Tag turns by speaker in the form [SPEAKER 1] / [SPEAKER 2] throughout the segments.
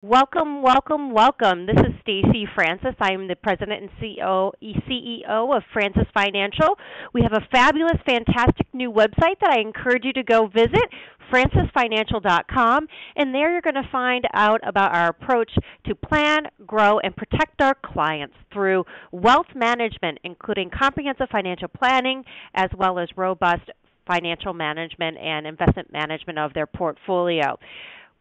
[SPEAKER 1] Welcome, welcome, welcome. This is Stacy Francis. I am the president and CEO of Francis Financial. We have a fabulous, fantastic new website that I encourage you to go visit, francisfinancial.com, and there you're going to find out about our approach to plan, grow, and protect our clients through wealth management, including comprehensive financial planning as well as robust financial management and investment management of their portfolio.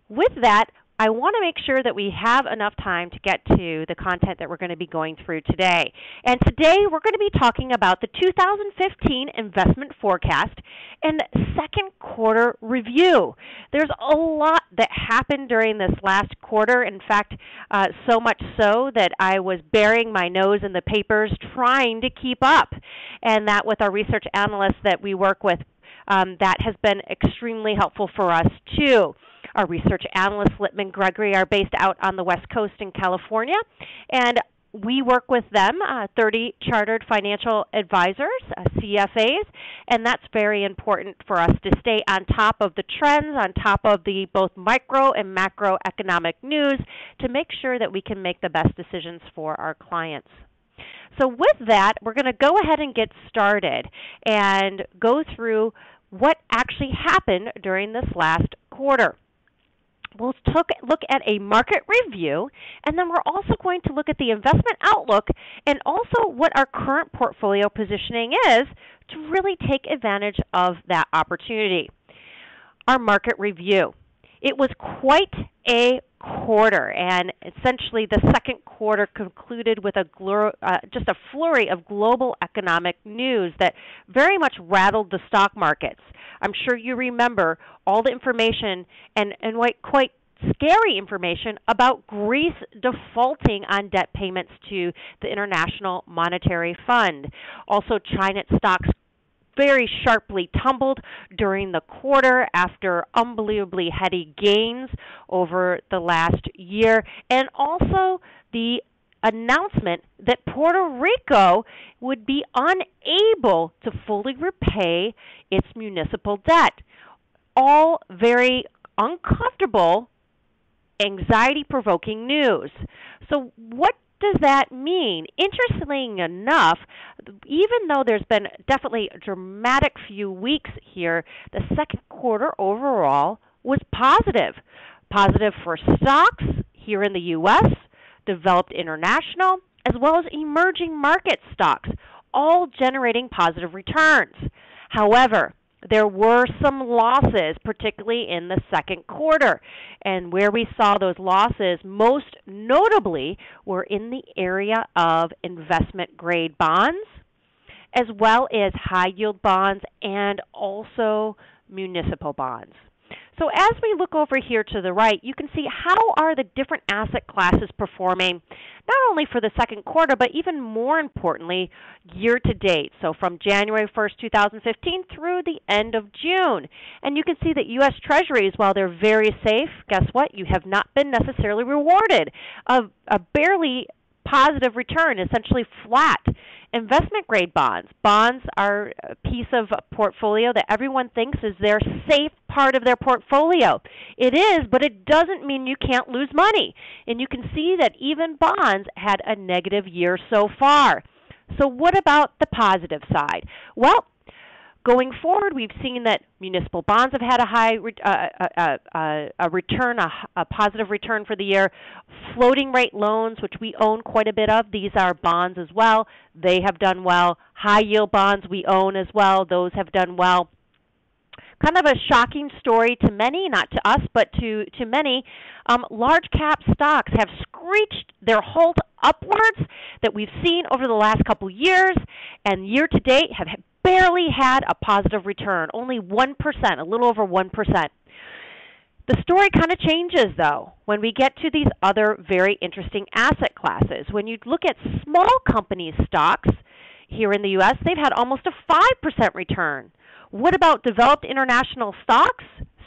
[SPEAKER 1] With that, I want to make sure that we have enough time to get to the content that we're going to be going through today. And today we're going to be talking about the 2015 investment forecast and second quarter review. There's a lot that happened during this last quarter. In fact, so much so that I was burying my nose in the papers trying to keep up. And that with our research analysts that we work with, that has been extremely helpful for us too. Our research analysts, Littman Gregory, are based out on the West Coast in California, and we work with them, 30 chartered financial advisors, CFAs, and that's very important for us to stay on top of the trends, on top of the both micro and macroeconomic news to make sure that we can make the best decisions for our clients. So with that, we're going to go ahead and get started and go through what actually happened during this last quarter. We'll look at a market review, and then we're also going to look at the investment outlook and also what our current portfolio positioning is to really take advantage of that opportunity. Our market review. It was quite a quarter, and essentially the second quarter concluded with just a flurry of global economic news that very much rattled the stock markets. I'm sure you remember all the information and quite scary information about Greece defaulting on debt payments to the International Monetary Fund. Also, China stocks very sharply tumbled during the quarter after unbelievably heady gains over the last year, and also the announcement that Puerto Rico would be unable to fully repay its municipal debt. All very uncomfortable, anxiety-provoking news. So what does that mean? Interestingly enough, even though there's been definitely a dramatic few weeks here, the second quarter overall was positive. Positive for stocks here in the U.S., developed international, as well as emerging market stocks, all generating positive returns. However, there were some losses, particularly in the second quarter. And where we saw those losses most notably were in the area of investment-grade bonds, as well as high-yield bonds and also municipal bonds. So as we look over here to the right, you can see how are the different asset classes performing, not only for the second quarter, but even more importantly, year to date. So from January 1st, 2015 through the end of June. And you can see that U.S. Treasuries, while they're very safe, guess what? You have not been necessarily rewarded. A barely positive return, essentially flat. Investment-grade bonds. Bonds are a piece of portfolio that everyone thinks is their safe part of their portfolio. It is, but it doesn't mean you can't lose money. And you can see that even bonds had a negative year so far. So what about the positive side? Well, going forward, we've seen that municipal bonds have had a high return, a positive return for the year. Floating rate loans, which we own quite a bit of, these are bonds as well. They have done well. High yield bonds we own as well. Those have done well. Kind of a shocking story to many, not to us, but to many. Large cap stocks have screeched their halt upwards that we've seen over the last couple years, and year to date have barely had a positive return, only 1%, a little over 1%. The story kind of changes, though, when we get to these other very interesting asset classes. When you look at small company stocks here in the U.S., they've had almost a 5% return. What about developed international stocks?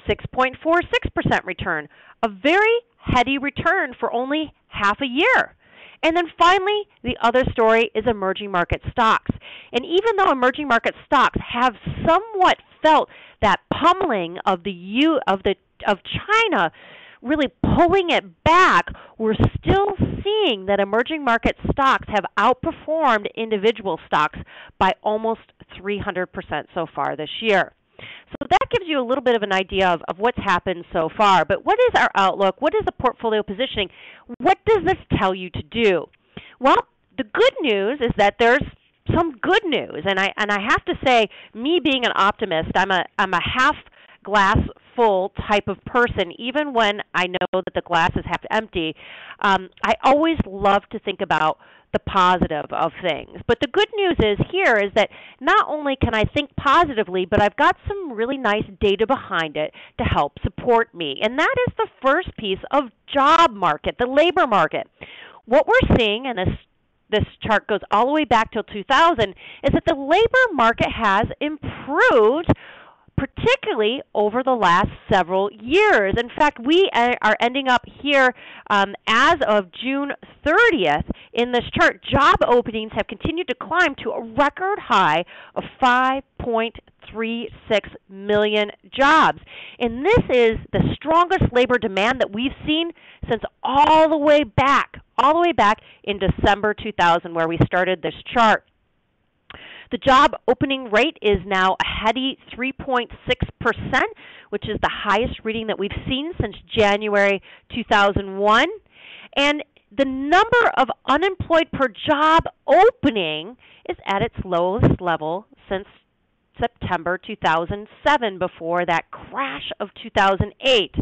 [SPEAKER 1] 6.46% return, a very heady return for only half a year. And then finally, the other story is emerging market stocks. And even though emerging market stocks have somewhat felt that pummeling of China really pulling it back, we're still seeing that emerging market stocks have outperformed individual stocks by almost 300% so far this year. So that gives you a little bit of an idea of what's happened so far. But what is our outlook? What is the portfolio positioning? What does this tell you to do? Well, the good news is that there's some good news, and I have to say, me being an optimist, I'm a half glass full type of person. Even when I know that the glass is half empty, I always love to think about the positive of things. But the good news is that not only can I think positively, but I've got some really nice data behind it to help support me. And that is the first piece of job market, the labor market. What we're seeing, and this chart goes all the way back till 2000, is that the labor market has improved, particularly over the last several years. In fact, we are ending up here as of June 30th in this chart. Job openings have continued to climb to a record high of 5.36 million jobs. And this is the strongest labor demand that we've seen since all the way back in December 2000, where we started this chart. The job opening rate is now a heady 3.6%, which is the highest reading that we've seen since January 2001. And the number of unemployed per job opening is at its lowest level since September 2007, before that crash of 2008.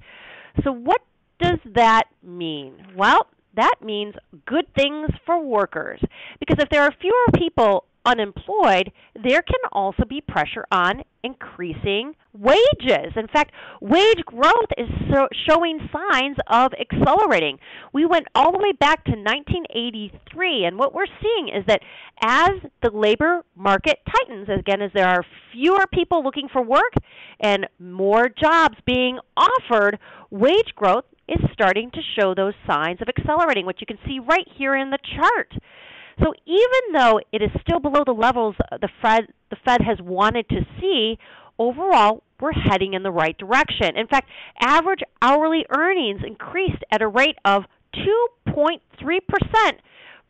[SPEAKER 1] So what does that mean? Well, that means good things for workers, because if there are fewer people unemployed, there can also be pressure on increasing wages. In fact, wage growth is showing signs of accelerating. We went all the way back to 1983, and what we're seeing is that as the labor market tightens, again, as there are fewer people looking for work and more jobs being offered, wage growth is starting to show those signs of accelerating, which you can see right here in the chart. So even though it is still below the levels the Fed has wanted to see, overall, we're heading in the right direction. In fact, average hourly earnings increased at a rate of 2.3%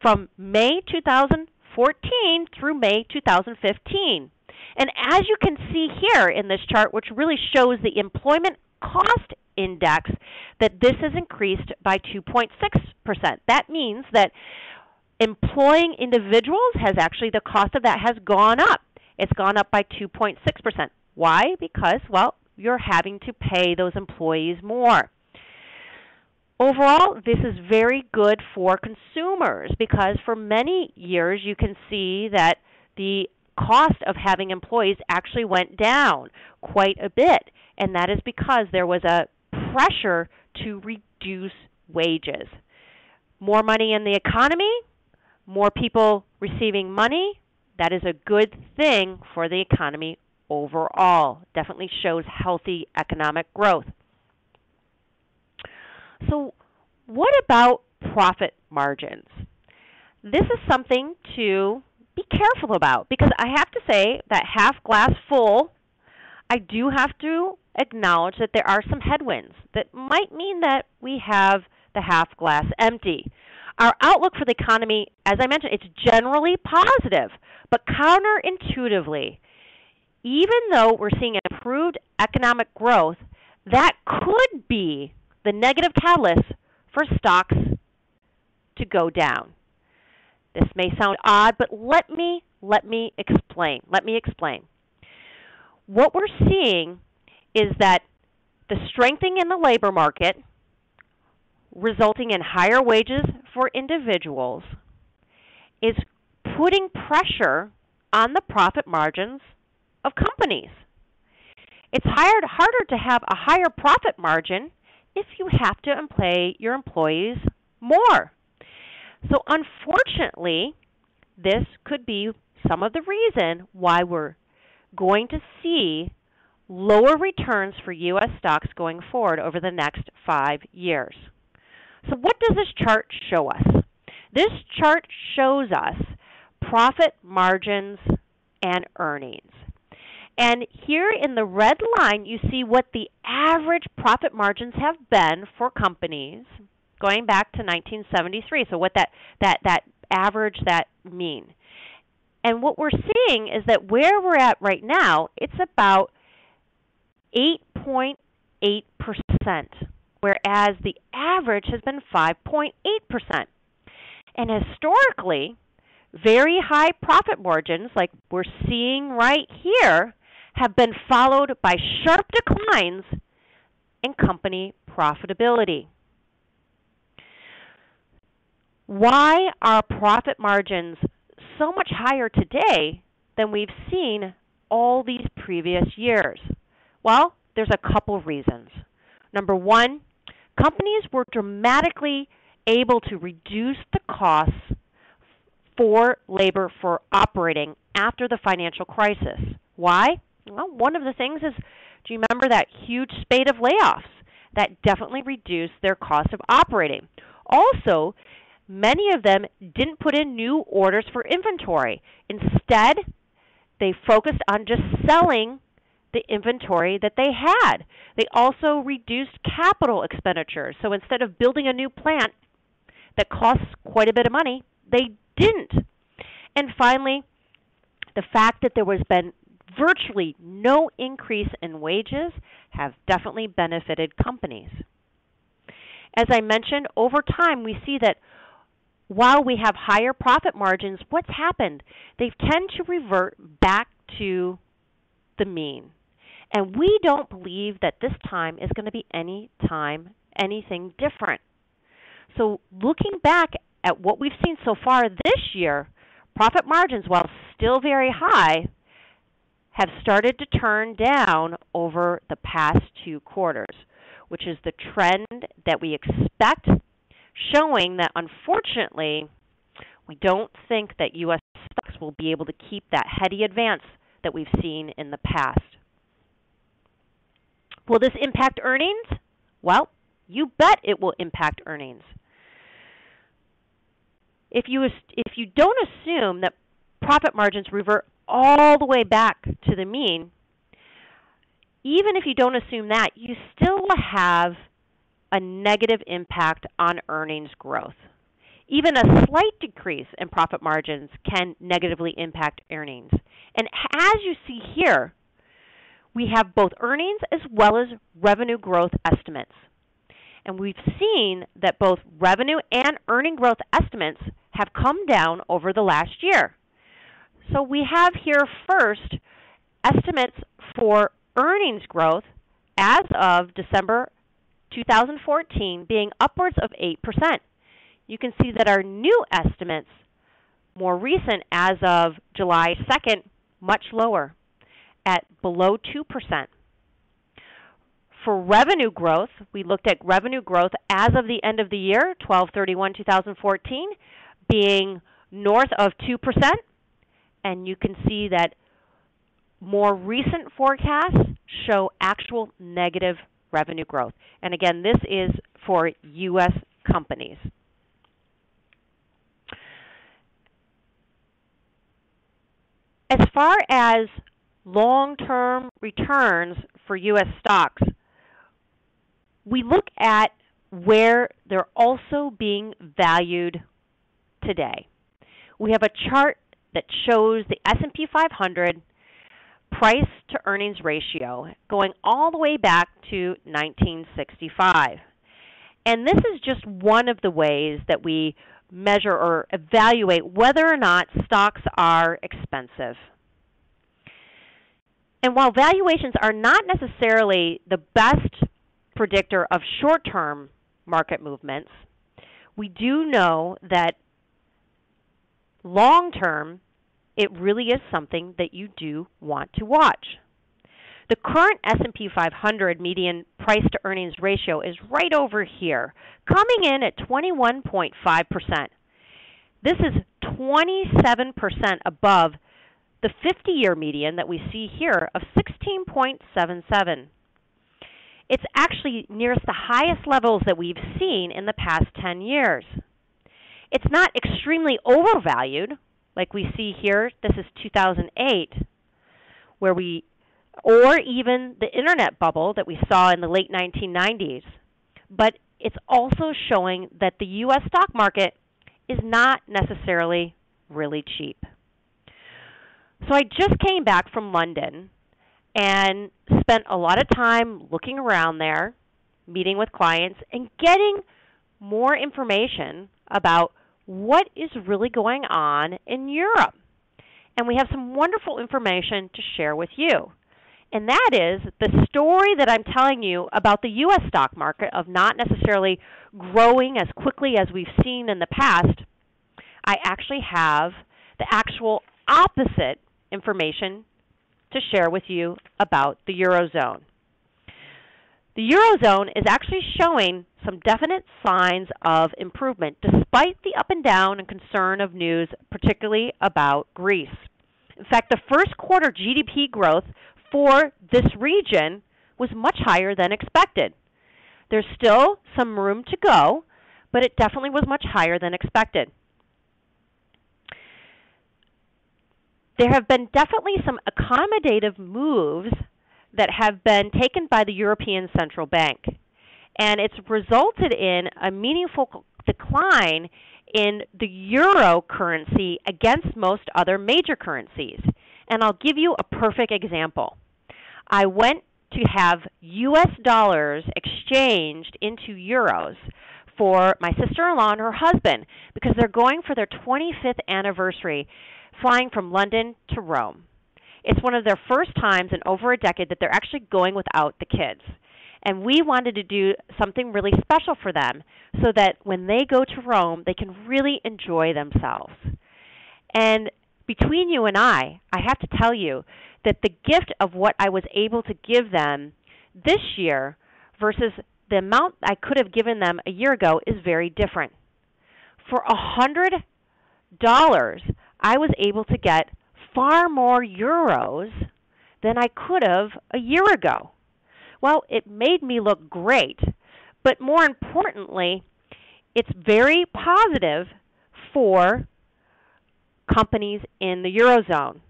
[SPEAKER 1] from May 2014 through May 2015. And as you can see here in this chart, which really shows the employment cost index, that this has increased by 2.6%. That means that employing individuals the cost of that has gone up. It's gone up by 2.6%. Why? Because, well, you're having to pay those employees more. Overall, this is very good for consumers, because for many years you can see that the cost of having employees actually went down quite a bit, and that is because there was a pressure to reduce wages. More money in the economy, more people receiving money, that is a good thing for the economy overall. Definitely shows healthy economic growth. So what about profit margins? This is something to be careful about, because I have to say that half glass full, I do have to acknowledge that there are some headwinds that might mean that we have the half glass empty. Our outlook for the economy, as I mentioned, it's generally positive, but counterintuitively, even though we're seeing improved economic growth, that could be the negative catalyst for stocks to go down. This may sound odd, but let me explain. What we're seeing is that the strengthening in the labor market, resulting in higher wages for individuals, is putting pressure on the profit margins of companies. It's harder to have a higher profit margin if you have to pay your employees more. So unfortunately, this could be some of the reason why we're going to see lower returns for U.S. stocks going forward over the next 5 years. So what does this chart show us? This chart shows us profit margins and earnings. And here in the red line, you see what the average profit margins have been for companies going back to 1973. So what that average, that mean. And what we're seeing is that where we're at right now, it's about 8.8%, whereas the average has been 5.8%. And historically, very high profit margins, like we're seeing right here, have been followed by sharp declines in company profitability. Why are profit margins so much higher today than we've seen all these previous years? Well, there's a couple reasons. Number one, companies were dramatically able to reduce the costs for labor for operating after the financial crisis. Why? Well, one of the things is, do you remember that huge spate of layoffs? That definitely reduced their cost of operating. Also, many of them didn't put in new orders for inventory. Instead, they focused on just selling the inventory that they had. They also reduced capital expenditures. So instead of building a new plant that costs quite a bit of money, they didn't. And finally, the fact that there was been virtually no increase in wages have definitely benefited companies. As I mentioned, over time we see that while we have higher profit margins, what's happened? They tend to revert back to the mean. And we don't believe that this time is going to be anything different. So looking back at what we've seen so far this year, profit margins, while still very high, have started to turn down over the past 2 quarters, which is the trend that we expect, showing that unfortunately we don't think that U.S. stocks will be able to keep that heady advance that we've seen in the past. Will this impact earnings? Well, you bet it will impact earnings. If you don't assume that profit margins revert all the way back to the mean, even if you don't assume that, you still will have a negative impact on earnings growth. Even a slight decrease in profit margins can negatively impact earnings. And as you see here, we have both earnings as well as revenue growth estimates. And we've seen that both revenue and earning growth estimates have come down over the last year. So we have here first estimates for earnings growth as of December 2014 being upwards of 8%. You can see that our new estimates, more recent as of July 2nd, much lower at below 2%. For revenue growth, we looked at revenue growth as of the end of the year, 12/31/2014, being north of 2%. And you can see that more recent forecasts show actual negative revenue growth. And again, this is for U.S. companies. As far as long-term returns for U.S. stocks, we look at where they're also being valued today. We have a chart that shows the S&P 500 price to earnings ratio going all the way back to 1965. And this is just one of the ways that we measure or evaluate whether or not stocks are expensive. And while valuations are not necessarily the best predictor of short-term market movements, we do know that long-term, it really is something that you do want to watch. The current S&P 500 median price to earnings ratio is right over here, coming in at 21.5%. This is 27% above the 50-year median that we see here of 16.77. It's actually nearest the highest levels that we've seen in the past 10 years. It's not extremely overvalued, like we see here. This is 2008, where we or even the internet bubble that we saw in the late 1990s. But it's also showing that the U.S. stock market is not necessarily really cheap. So I just came back from London and spent a lot of time looking around there, meeting with clients, and getting more information about what is really going on in Europe. And we have some wonderful information to share with you. And that is the story that I'm telling you about the U.S. stock market of not necessarily growing as quickly as we've seen in the past. I actually have the actual opposite information to share with you about the Eurozone. The Eurozone is actually showing some definite signs of improvement despite the up and down and concern of news, particularly about Greece. In fact, the first quarter GDP growth for this region was much higher than expected. There's still some room to go, but it definitely was much higher than expected. There have been definitely some accommodative moves that have been taken by the European Central Bank, and it's resulted in a meaningful decline in the euro currency against most other major currencies. And I'll give you a perfect example. I went to have U.S. dollars exchanged into euros for my sister-in-law and her husband because they're going for their 25th anniversary, flying from London to Rome. It's one of their first times in over a decade that they're actually going without the kids. And we wanted to do something really special for them so that when they go to Rome, they can really enjoy themselves. And between you and I have to tell you that the gift of what I was able to give them this year versus the amount I could have given them a year ago is very different. For $100, I was able to get far more euros than I could have a year ago. Well, it made me look great, but more importantly, it's very positive for companies in the Eurozone.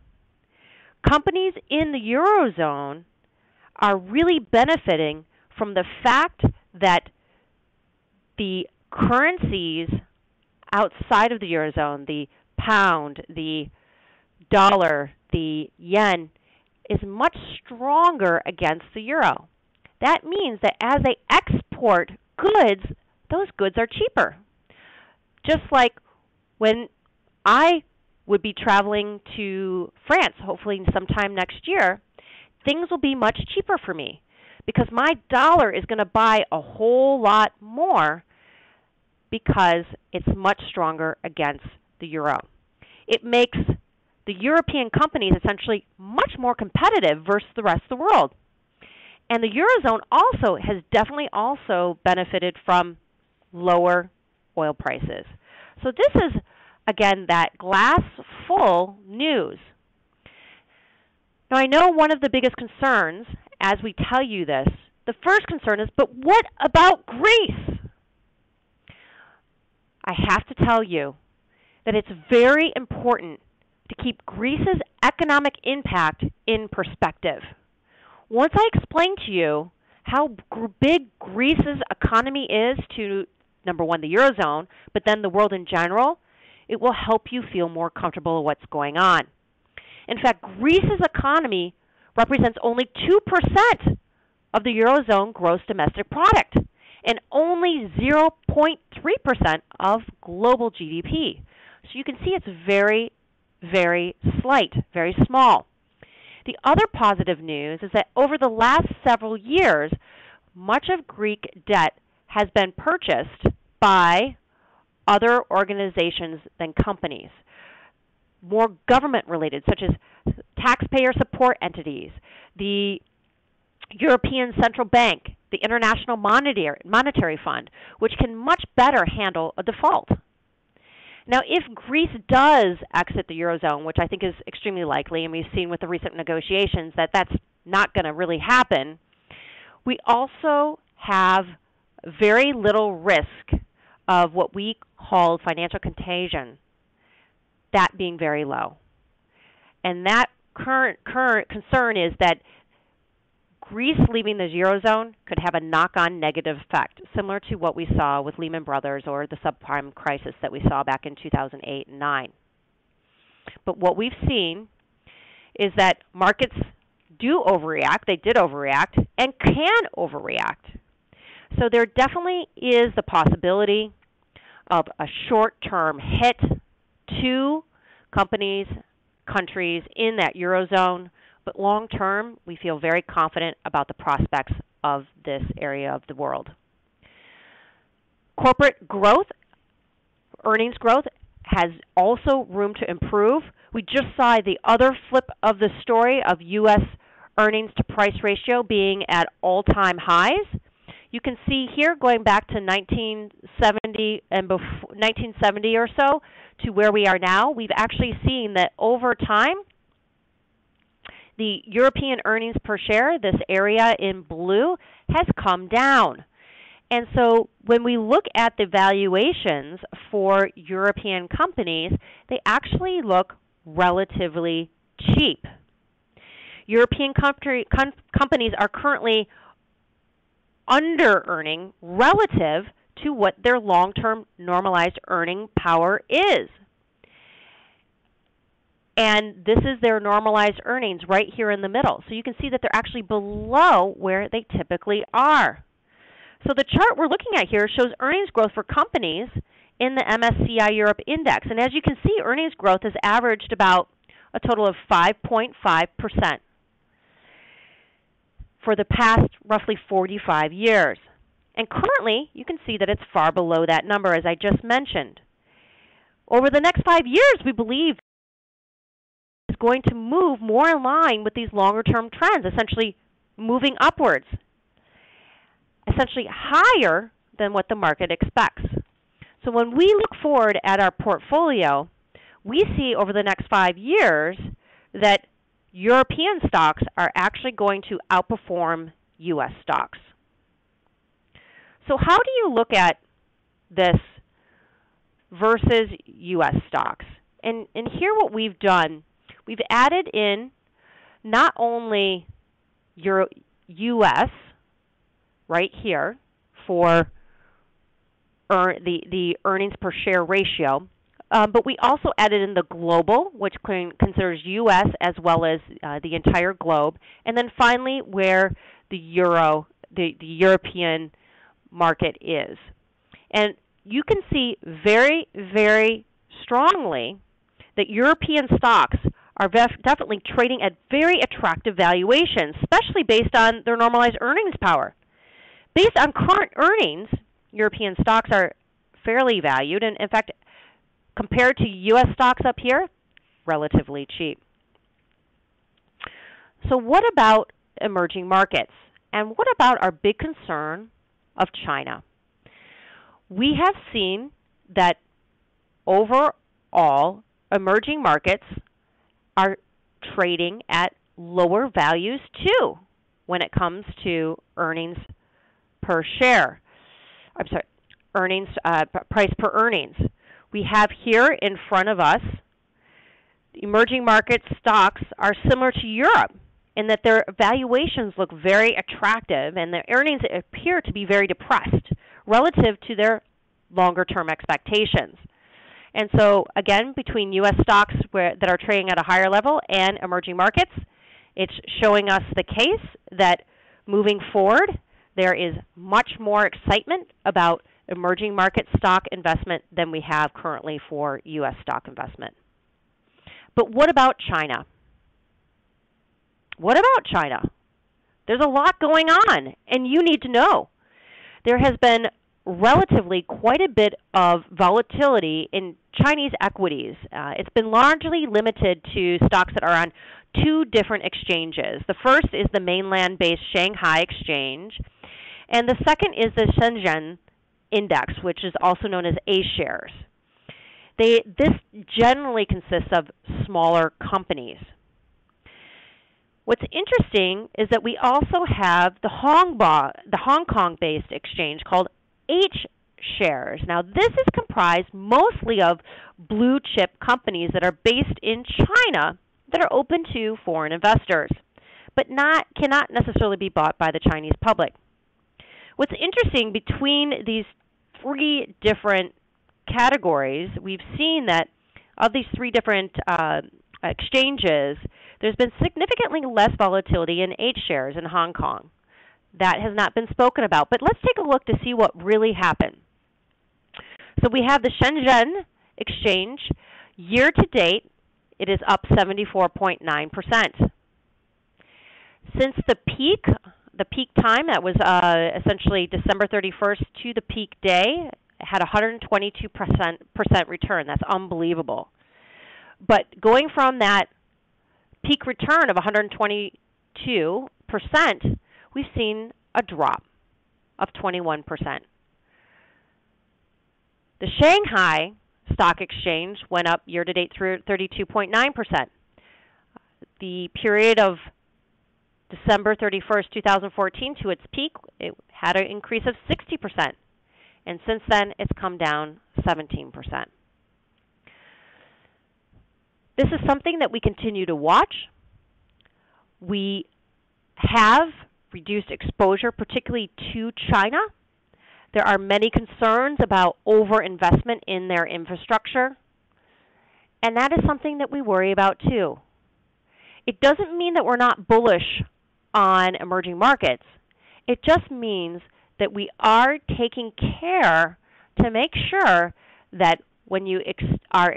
[SPEAKER 1] Companies in the Eurozone are really benefiting from the fact that the currencies outside of the Eurozone, the pound, the dollar, the yen, is much stronger against the euro. That means that as they export goods, those goods are cheaper. Just like when I would be traveling to France, hopefully sometime next year, things will be much cheaper for me because my dollar is going to buy a whole lot more because it's much stronger against the euro. It makes the European companies essentially much more competitive versus the rest of the world. And the Eurozone also has definitely also benefited from lower oil prices. So this is, again, that glass full news. Now, I know one of the biggest concerns as we tell you this, the first concern is, but what about Greece? I have to tell you that it's very important to keep Greece's economic impact in perspective. Once I explain to you how big Greece's economy is to, number one, the Eurozone, but then the world in general, it will help you feel more comfortable with what's going on. In fact, Greece's economy represents only 2% of the Eurozone gross domestic product and only 0.3% of global GDP. So you can see it's very, very slight, very small. The other positive news is that over the last several years, much of Greek debt has been purchased by other organizations than companies, more government-related, such as taxpayer support entities, the European Central Bank, the International Monetary Fund, which can much better handle a default. Now, if Greece does exit the Eurozone, which I think is extremely likely, and we've seen with the recent negotiations that that's not going to really happen, we also have very little risk of what we call financial contagion, that being very low. And that current concern is that Greece leaving the Eurozone could have a knock-on negative effect, similar to what we saw with Lehman Brothers or the subprime crisis that we saw back in 2008 and 9. But what we've seen is that markets do overreact, they did overreact, and can overreact. So there definitely is the possibility of a short-term hit to companies, countries in that Eurozone, but long-term, we feel very confident about the prospects of this area of the world. Corporate growth, earnings growth, has also room to improve. We just saw the other flip of the story of U.S. earnings to price ratio being at all-time highs. You can see here, going back to 1970 and 1970 or so to where we are now, we've actually seen that over time, the European earnings per share, this area in blue, has come down. And so when we look at the valuations for European companies, they actually look relatively cheap. European companies are currently under-earning relative to what their long-term normalized earning power is. And this is their normalized earnings right here in the middle. So you can see that they're actually below where they typically are. So the chart we're looking at here shows earnings growth for companies in the MSCI Europe Index. And as you can see, earnings growth has averaged about a total of 5.5% for the past roughly 45 years. And currently, you can see that it's far below that number, as I just mentioned. Over the next 5 years, we believe it's going to move more in line with these longer-term trends, essentially moving upwards, essentially higher than what the market expects. So when we look forward at our portfolio, we see over the next 5 years that European stocks are actually going to outperform U.S. stocks. So how do you look at this versus U.S. stocks? And here what we've done, we've added in not only U.S. right here for the earnings per share ratio, but we also added in the global, which considers U.S. as well as the entire globe, and then finally where the European market is. And you can see very, very strongly that European stocks are definitely trading at very attractive valuations, especially based on their normalized earnings power. Based on current earnings, European stocks are fairly valued, and in fact, compared to U.S. stocks up here, relatively cheap. So what about emerging markets? And what about our big concern of China? We have seen that overall emerging markets are trading at lower values too when it comes to earnings per share. I'm sorry, earnings price per earnings. We have here in front of us, emerging market stocks are similar to Europe in that their valuations look very attractive and their earnings appear to be very depressed relative to their longer-term expectations. And so, again, between U.S. stocks that are trading at a higher level and emerging markets, it's showing us the case that moving forward, there is much more excitement about emerging market stock investment than we have currently for U.S. stock investment. But what about China? What about China? There's a lot going on, and you need to know. There has been relatively quite a bit of volatility in Chinese equities. It's been largely limited to stocks that are on two different exchanges. The first is the mainland-based Shanghai Exchange, and the second is the Shenzhen Index, which is also known as A-shares. This generally consists of smaller companies. What's interesting is that we also have the Hong Kong-based exchange called H-shares. Now, this is comprised mostly of blue-chip companies that are based in China that are open to foreign investors. but cannot necessarily be bought by the Chinese public. What's interesting between these three different categories, we've seen that of these three different exchanges, there's been significantly less volatility in H shares in Hong Kong. That has not been spoken about, but let's take a look to see what really happened. So we have the Shenzhen exchange. Year to date, it is up 74.9%. Since the peak time, that was essentially December 31st to the peak day, had 122% return. That's unbelievable. But going from that peak return of 122%, we've seen a drop of 21%. The Shanghai Stock Exchange went up year-to-date through 32.9%. The period of December 31st, 2014 to its peak, it had an increase of 60%. And since then, it's come down 17%. This is something that we continue to watch. We have reduced exposure, particularly to China. There are many concerns about overinvestment in their infrastructure, and that is something that we worry about too. It doesn't mean that we're not bullish on emerging markets. It just means that we are taking care to make sure that when you are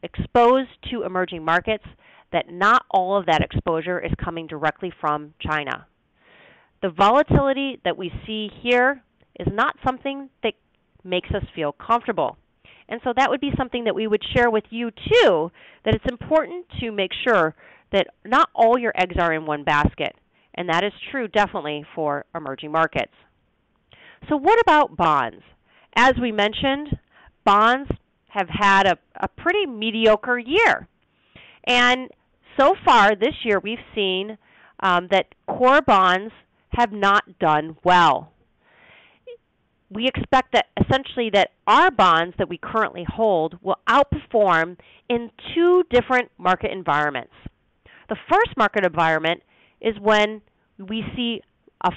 [SPEAKER 1] exposed to emerging markets, that not all of that exposure is coming directly from China. The volatility that we see here is not something that makes us feel comfortable. And so that would be something that we would share with you too, that it's important to make sure that not all your eggs are in one basket. And that is true definitely for emerging markets. So what about bonds? As we mentioned, bonds have had a pretty mediocre year. And so far this year we've seen that core bonds have not done well. We expect that essentially that our bonds that we currently hold will outperform in two different market environments. The first market environment is when we see a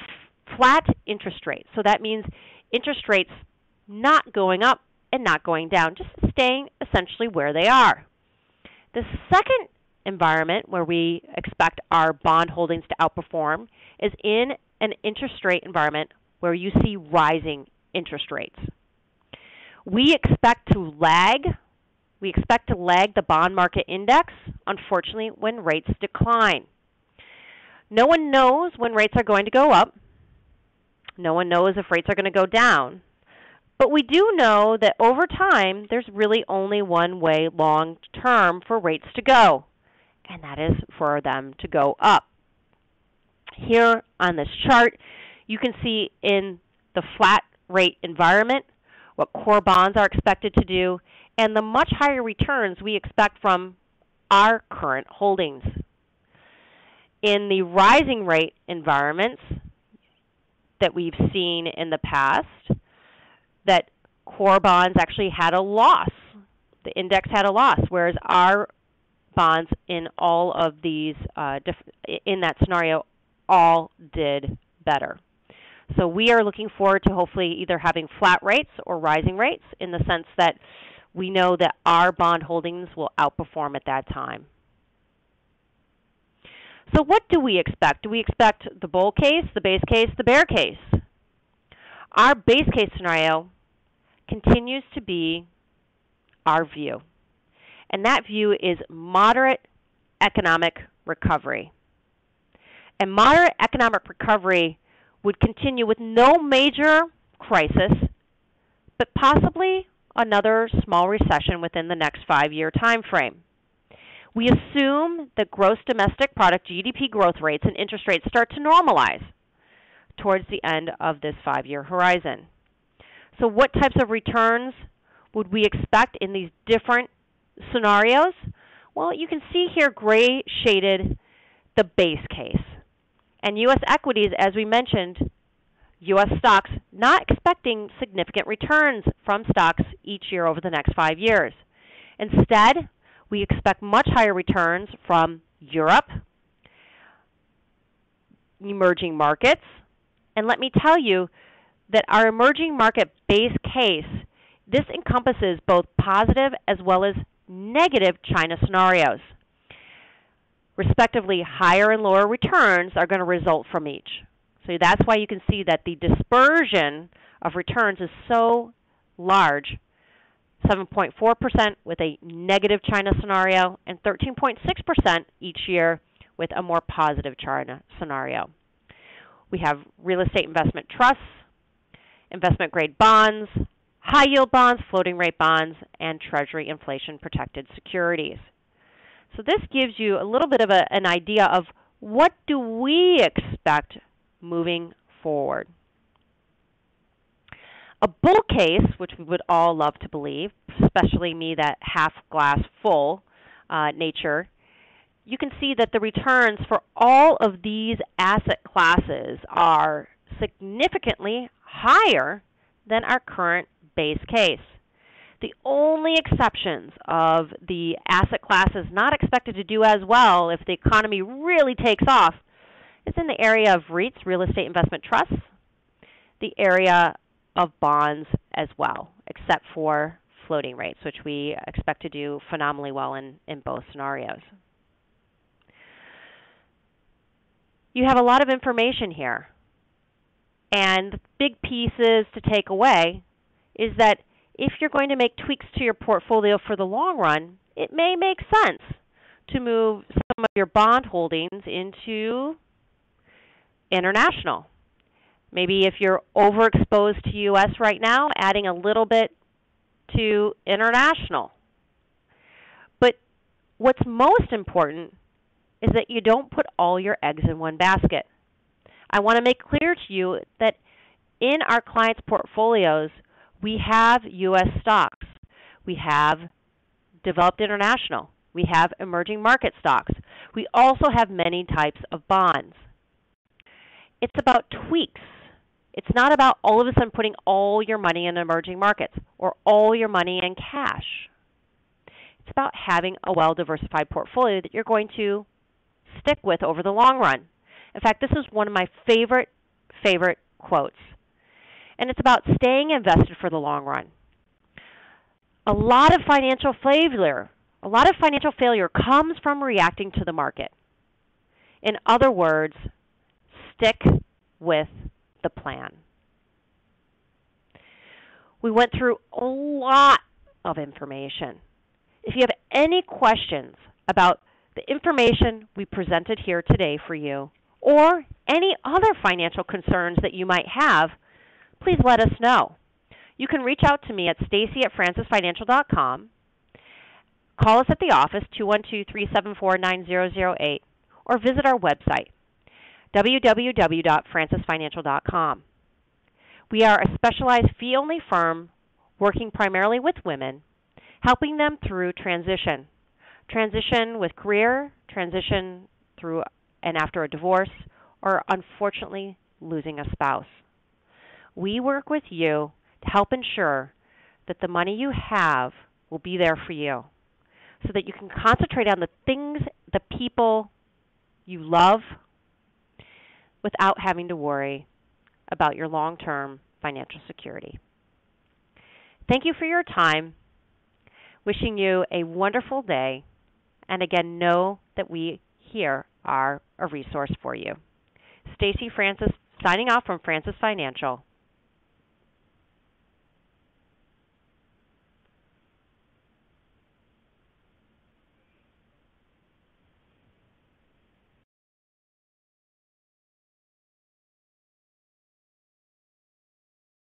[SPEAKER 1] flat interest rate. So that means interest rates not going up and not going down, just staying essentially where they are. The second environment where we expect our bond holdings to outperform is in an interest rate environment where you see rising interest rates. We expect to lag the bond market index, unfortunately, when rates decline. No one knows when rates are going to go up. No one knows if rates are going to go down. But we do know that over time, there's really only one way long term for rates to go, and that is for them to go up. Here on this chart, you can see in the flat rate environment what core bonds are expected to do and the much higher returns we expect from our current holdings. In the rising rate environments that we've seen in the past, that core bonds actually had a loss. The index had a loss, whereas our bonds in all of these, in that scenario, all did better. So we are looking forward to hopefully either having flat rates or rising rates in the sense that we know that our bond holdings will outperform at that time. So what do we expect? Do we expect the bull case, the base case, the bear case? Our base case scenario continues to be our view. And that view is moderate economic recovery. And moderate economic recovery would continue with no major crisis, but possibly another small recession within the next 5-year time frame. We assume that gross domestic product, GDP growth rates, and interest rates start to normalize towards the end of this 5-year horizon. So what types of returns would we expect in these different scenarios? Well, you can see here gray shaded the base case. And U.S. equities, as we mentioned, U.S. stocks not expecting significant returns from stocks each year over the next 5 years. Instead, we expect much higher returns from Europe, emerging markets. And let me tell you that our emerging market base case, this encompasses both positive as well as negative China scenarios. Respectively, higher and lower returns are going to result from each. So that's why you can see that the dispersion of returns is so large, 7.4% with a negative China scenario and 13.6% each year with a more positive China scenario. We have real estate investment trusts, investment grade bonds, high yield bonds, floating rate bonds, and Treasury inflation protected securities. So this gives you a little bit of an idea of what do we expect moving forward. A bull case, which we would all love to believe, especially me, that half glass full nature, you can see that the returns for all of these asset classes are significantly higher than our current base case. The only exceptions of the asset classes not expected to do as well if the economy really takes off is in the area of REITs, real estate investment trusts, the area of bonds as well, except for floating rates, which we expect to do phenomenally well in both scenarios. You have a lot of information here, and the big pieces to take away is that if you're going to make tweaks to your portfolio for the long run, it may make sense to move some of your bond holdings into international. Maybe if you're overexposed to U.S. right now, adding a little bit to international. But what's most important is that you don't put all your eggs in one basket. I want to make clear to you that in our clients' portfolios, we have U.S. stocks. We have developed international. We have emerging market stocks. We also have many types of bonds. It's about tweaks. It's not about all of a sudden putting all your money in emerging markets or all your money in cash. It's about having a well-diversified portfolio that you're going to stick with over the long run. In fact, this is one of my favorite quotes. And it's about staying invested for the long run. A lot of financial failure comes from reacting to the market. In other words, stick with the plan. We went through a lot of information. If you have any questions about the information we presented here today for you, or any other financial concerns that you might have, please let us know. You can reach out to me at stacy@francisfinancial.com. Call us at the office, 212-374-9008, or visit our website, www.francisfinancial.com. We are a specialized fee-only firm working primarily with women, helping them through transition with career, transition through and after a divorce, or unfortunately losing a spouse. We work with you to help ensure that the money you have will be there for you so that you can concentrate on the things, the people you love without having to worry about your long-term financial security. Thank you for your time. Wishing you a wonderful day. And again, know that we here are a resource for you. Stacy Francis signing off from Francis Financial.